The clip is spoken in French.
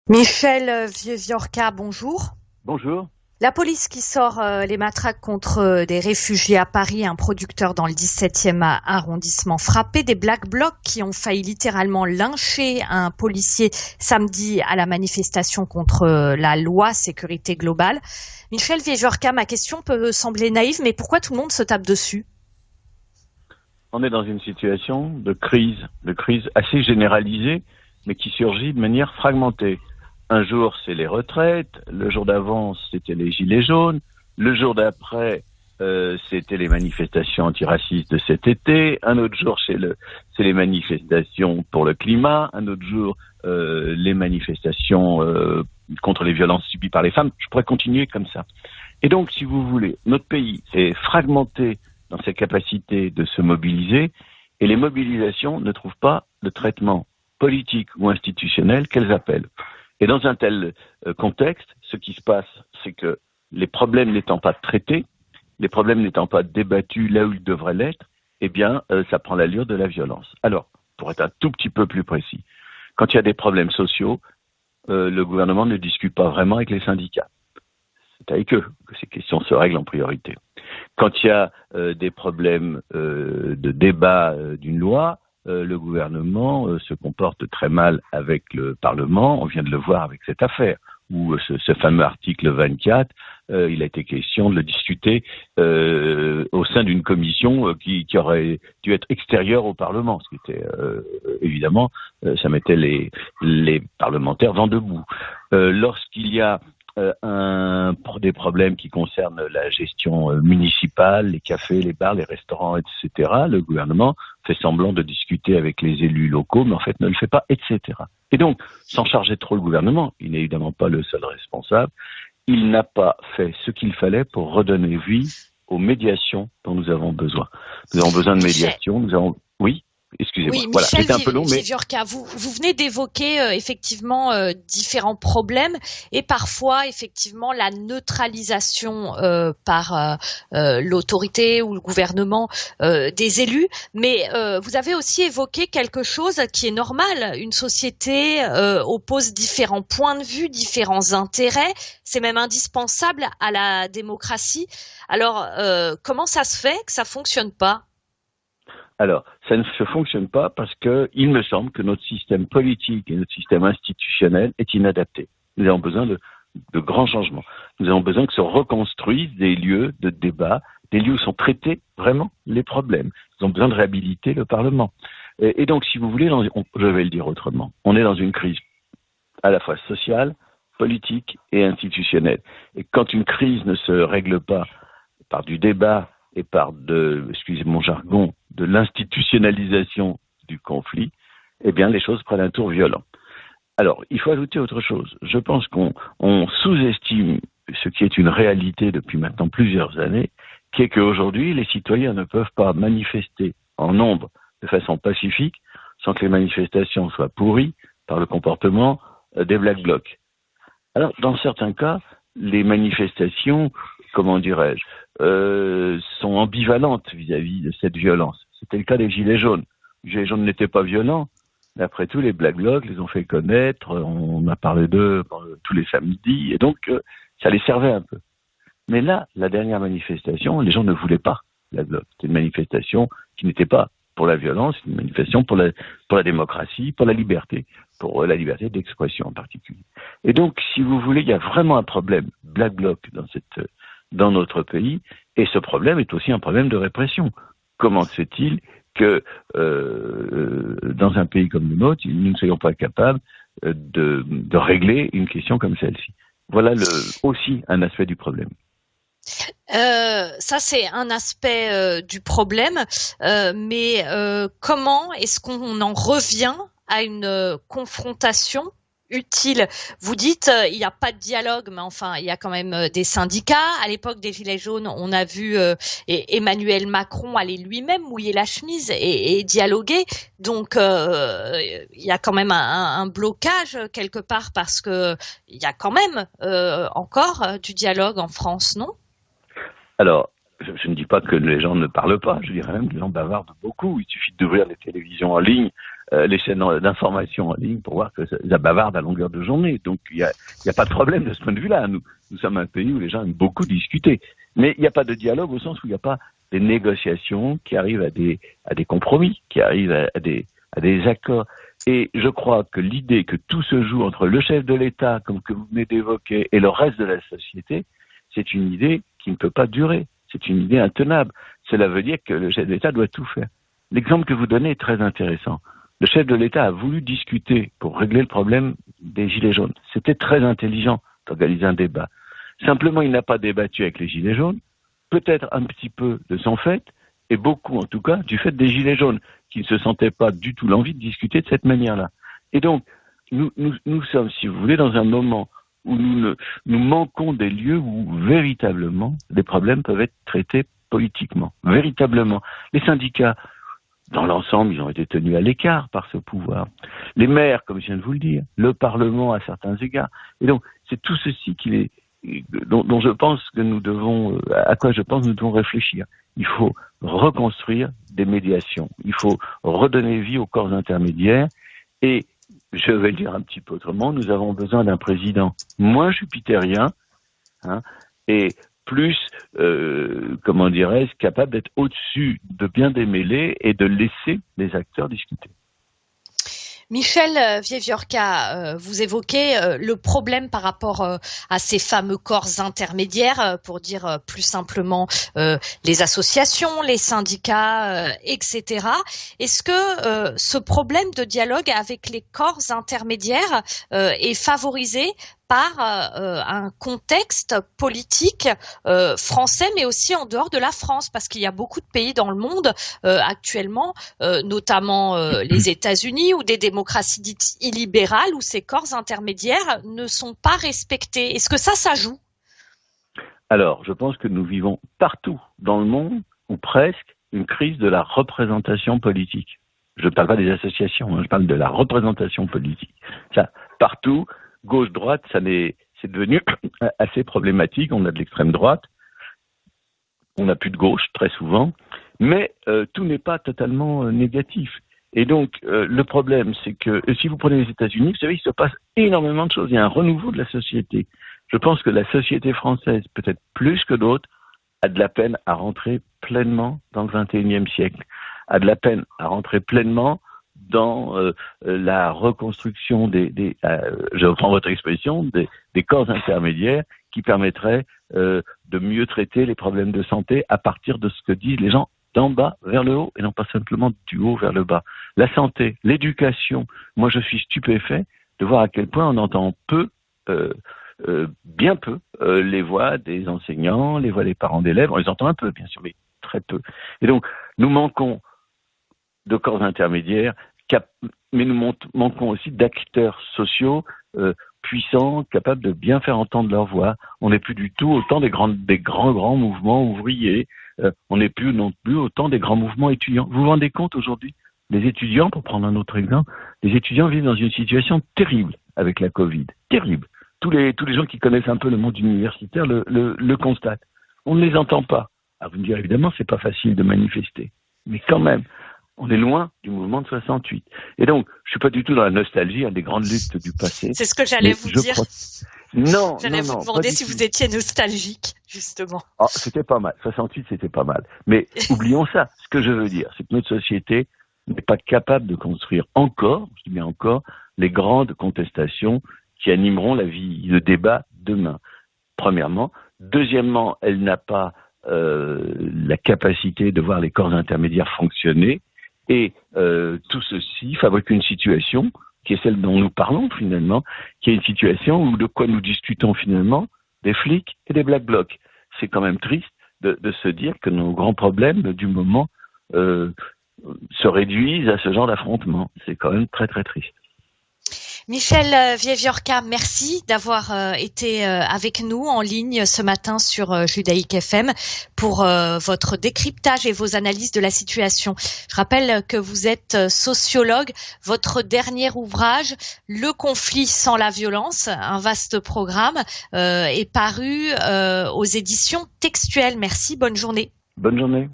Michel Viorca, bonjour. Bonjour. La police qui sort les matraques contre des réfugiés à Paris, un producteur dans le 17e arrondissement frappé, des Black Blocs qui ont failli littéralement lyncher un policier samedi à la manifestation contre la loi sécurité globale. Michel Viorca, ma question peut sembler naïve, mais pourquoi tout le monde se tape dessus ? On est dans une situation de crise assez généralisée, mais qui surgit de manière fragmentée. Un jour, c'est les retraites. Le jour d'avant, c'était les gilets jaunes. Le jour d'après, c'était les manifestations antiracistes de cet été. Un autre jour, c'est les manifestations pour le climat. Un autre jour, les manifestations contre les violences subies par les femmes. Je pourrais continuer comme ça. Et donc, si vous voulez, notre pays est fragmenté dans sa capacité de se mobiliser, et les mobilisations ne trouvent pas le traitement politique ou institutionnel qu'elles appellent. Et dans un tel contexte, ce qui se passe, c'est que les problèmes n'étant pas traités, les problèmes n'étant pas débattus là où ils devraient l'être, eh bien, ça prend l'allure de la violence. Alors, pour être un tout petit peu plus précis, quand il y a des problèmes sociaux, le gouvernement ne discute pas vraiment avec les syndicats. C'est avec eux que ces questions se règlent en priorité. Quand il y a des problèmes de débat d'une loi, le gouvernement se comporte très mal avec le Parlement. On vient de le voir avec cette affaire, où ce fameux article 24, il a été question de le discuter au sein d'une commission qui aurait dû être extérieure au Parlement, ce qui était évidemment, ça mettait les parlementaires vent debout. Lorsqu'il y a des problèmes qui concernent la gestion municipale, les cafés, les bars, les restaurants, etc., le gouvernement fait semblant de discuter avec les élus locaux, mais en fait ne le fait pas, etc. Et donc, sans charger trop le gouvernement, il n'est évidemment pas le seul responsable, il n'a pas fait ce qu'il fallait pour redonner vie aux médiations dont nous avons besoin. Nous avons besoin de médiation, Oui. Excusez-moi. Oui, Voilà, Michel c'était un peu long, mais Viorca, vous venez d'évoquer effectivement différents problèmes et parfois effectivement la neutralisation par l'autorité ou le gouvernement des élus. Mais vous avez aussi évoqué quelque chose qui est normal. Une société oppose différents points de vue, différents intérêts. C'est même indispensable à la démocratie. Alors, comment ça se fait que ça fonctionne pas ? Alors, ça ne se fonctionne pas parce que il me semble que notre système politique et notre système institutionnel est inadapté. Nous avons besoin de grands changements. Nous avons besoin que se reconstruisent des lieux de débat, des lieux où sont traités vraiment les problèmes. Nous avons besoin de réhabiliter le Parlement. Et donc, si vous voulez, je vais le dire autrement, on est dans une crise à la fois sociale, politique et institutionnelle. Et quand une crise ne se règle pas par du débat et par excusez mon jargon, de l'institutionnalisation du conflit, eh bien, les choses prennent un tour violent. Alors, il faut ajouter autre chose. Je pense qu'on sous-estime ce qui est une réalité depuis maintenant plusieurs années, qui est qu'aujourd'hui, les citoyens ne peuvent pas manifester en nombre de façon pacifique sans que les manifestations soient pourries par le comportement des Black Blocs. Alors, dans certains cas, les manifestations, comment dirais-je, sont ambivalentes vis-à-vis de cette violence. C'était le cas des Gilets jaunes. Les Gilets jaunes n'étaient pas violents, mais après tout, les Black Blocs les ont fait connaître, on a parlé d'eux tous les samedis, et donc ça les servait un peu. Mais là, la dernière manifestation, les gens ne voulaient pas Black Blocs. C'était une manifestation qui n'était pas pour la violence, une manifestation pour la démocratie, pour la liberté d'expression en particulier. Et donc, si vous voulez, il y a vraiment un problème Black Bloc dans notre pays, et ce problème est aussi un problème de répression. Comment se fait-il que dans un pays comme le nôtre, nous ne soyons pas capables de régler une question comme celle-ci? Voilà aussi un aspect du problème. Ça, c'est un aspect du problème, mais comment est-ce qu'on en revient à une confrontation utile? Vous dites il n'y a pas de dialogue, mais enfin il y a quand même des syndicats. À l'époque des Gilets jaunes, on a vu Emmanuel Macron aller lui-même mouiller la chemise et dialoguer. Donc il y a quand même un blocage quelque part parce que il y a quand même encore du dialogue en France, non? Alors, je ne dis pas que les gens ne parlent pas, je dirais même que les gens bavardent beaucoup. Il suffit d'ouvrir les télévisions en ligne les chaînes d'information en ligne pour voir que ça bavarde à longueur de journée. Donc il y a pas de problème de ce point de vue-là. Nous sommes un pays où les gens aiment beaucoup discuter, mais il n'y a pas de dialogue au sens où il n'y a pas des négociations qui arrivent à des compromis, qui arrivent à des accords. Et je crois que l'idée que tout se joue entre le chef de l'État, comme que vous venez d'évoquer, et le reste de la société, c'est une idée qui ne peut pas durer. C'est une idée intenable. Cela veut dire que le chef de l'État doit tout faire. L'exemple que vous donnez est très intéressant. Le chef de l'État a voulu discuter pour régler le problème des Gilets jaunes. C'était très intelligent d'organiser un débat. Simplement, il n'a pas débattu avec les Gilets jaunes, peut-être un petit peu de son fait, et beaucoup en tout cas du fait des Gilets jaunes, qui ne se sentaient pas du tout l'envie de discuter de cette manière-là. Et donc, nous sommes, si vous voulez, dans un moment où nous manquons des lieux où véritablement les problèmes peuvent être traités politiquement, véritablement. Les syndicats, dans l'ensemble, ils ont été tenus à l'écart par ce pouvoir. Les maires, comme je viens de vous le dire, le Parlement à certains égards. Et donc, c'est tout ceci dont je pense que nous devons, à quoi je pense que nous devons réfléchir. Il faut reconstruire des médiations. Il faut redonner vie aux corps intermédiaires. Et je vais le dire un petit peu autrement, nous avons besoin d'un président moins jupitérien, et plus, comment dirais-je, capable d'être au-dessus, de bien démêler et de laisser les acteurs discuter. Michel Wiewiórka, vous évoquez le problème par rapport à ces fameux corps intermédiaires, pour dire plus simplement les associations, les syndicats, etc. Est-ce que ce problème de dialogue avec les corps intermédiaires est favorisé par un contexte politique français, mais aussi en dehors de la France, parce qu'il y a beaucoup de pays dans le monde actuellement, notamment les États-Unis ou des démocraties dites illibérales, où ces corps intermédiaires ne sont pas respectés. Est-ce que ça joue? Alors, je pense que nous vivons partout dans le monde, ou presque, une crise de la représentation politique. Je ne parle pas des associations, je parle de la représentation politique. Ça, partout, gauche-droite, c'est devenu assez problématique. On a de l'extrême droite, on n'a plus de gauche très souvent, mais tout n'est pas totalement négatif. Et donc, le problème, c'est que si vous prenez les États-Unis, vous savez, il se passe énormément de choses. Il y a un renouveau de la société. Je pense que la société française, peut-être plus que d'autres, a de la peine à rentrer pleinement dans le XXIe siècle, a de la peine à rentrer pleinement dans la reconstruction je reprends votre expression, des corps intermédiaires qui permettraient de mieux traiter les problèmes de santé à partir de ce que disent les gens d'en bas vers le haut et non pas simplement du haut vers le bas. La santé, l'éducation, moi je suis stupéfait de voir à quel point on entend bien peu, les voix des enseignants, les voix des parents d'élèves, on les entend un peu bien sûr, mais très peu. Et donc nous manquons de corps intermédiaires, mais nous manquons aussi d'acteurs sociaux puissants, capables de bien faire entendre leur voix. On n'est plus du tout autant des grands mouvements ouvriers, on n'est plus non plus autant des grands mouvements étudiants. Vous vous rendez compte aujourd'hui, les étudiants, pour prendre un autre exemple, les étudiants vivent dans une situation terrible avec la Covid, terrible. Tous les gens qui connaissent un peu le monde universitaire le constatent. On ne les entend pas. Alors vous me direz, évidemment, c'est pas facile de manifester, mais quand même, on est loin du mouvement de 68. Et donc, je suis pas du tout dans la nostalgie des grandes luttes du passé. C'est ce que j'allais vous dire. J'allais vous demander si vous étiez nostalgique, justement. Oh, c'était pas mal. 68, c'était pas mal. Mais oublions ça. Ce que je veux dire, c'est que notre société n'est pas capable de construire encore, je dis bien encore, les grandes contestations qui animeront le débat demain. Premièrement. Deuxièmement, elle n'a pas la capacité de voir les corps intermédiaires fonctionner. Et tout ceci fabrique une situation qui est celle dont nous parlons finalement, qui est une situation où de quoi nous discutons finalement, des flics et des Black Blocs. C'est quand même triste de se dire que nos grands problèmes du moment se réduisent à ce genre d'affrontement. C'est quand même très très triste. Michel Wiewiórka, merci d'avoir été avec nous en ligne ce matin sur Judaïque FM pour votre décryptage et vos analyses de la situation. Je rappelle que vous êtes sociologue. Votre dernier ouvrage, Le conflit sans la violence, un vaste programme, est paru aux éditions Textuelles. Merci, bonne journée. Bonne journée.